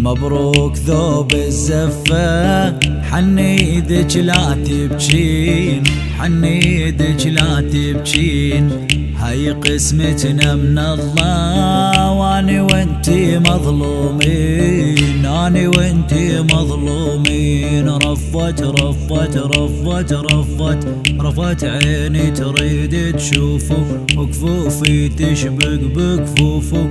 مبروك ذوب الزفة، حني ايدك لا تبجين، حني ايدك لا تبجين. هاي قسمتنا من الله، واني وانتي مظلومين، اني وانتي مظلومين. رفت رفت رفت رفت رفت عيني تريد تشوفه، وكفوفي تشبك بكفوفه،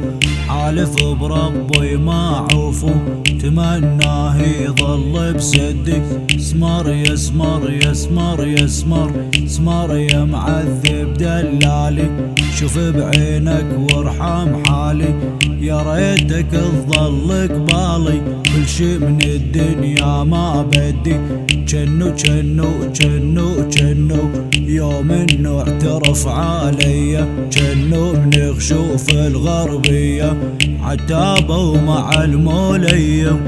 حالف بربي ما عوفه، تمناه يظل بسدي. اسمر يا اسمر يا اسمر يا اسمر، اسمر يا معذب دلالي، شوف بعينك وارحم حالي. يا ريتك تظل قبالي، كل شي من الدنيا ما بدي. جنو جنو جنو جنو يوم انه اعترف عليا، جنو من غشوف الغربية عتابه مع المولية،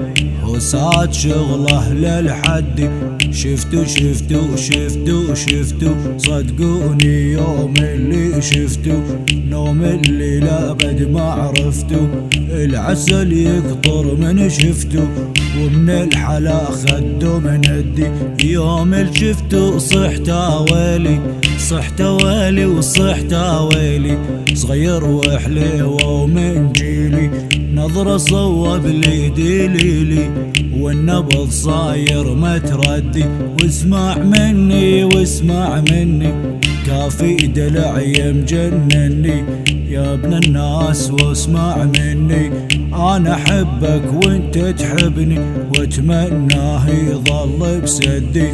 وساد شغله للحد. شفتو شفتو شفتو شفتو صدقوني يوم اللي شفتو، نوم اللي لابد ما عرفتو. العسل يقطر من شفتو، ومن الحلا خدو من الدي. يوم اللي شفتو صحت ويلي، صحت ويلي وصحت ويلي. صغير وحليوه ومن جيلي، نظرة صوب لي دليلي، والنبض صاير متردي. واسمع مني واسمع مني، كافي دلعي مجنني. يا ابن الناس واسمع مني، انا احبك وانت تحبني، واتمناه يظل بسدي،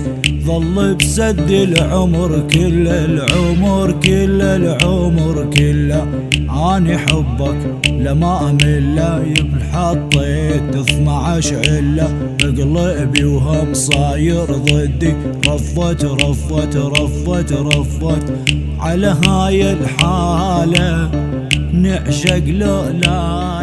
ظل بسدي العمر كله، العمر كله، العمر كله. اني حبك لما امله، يبن حطيت 12 عله بقلبي وهم صاير ضدي. رفت رفت رفت رفت على هاي الحاله، نعشق لو لا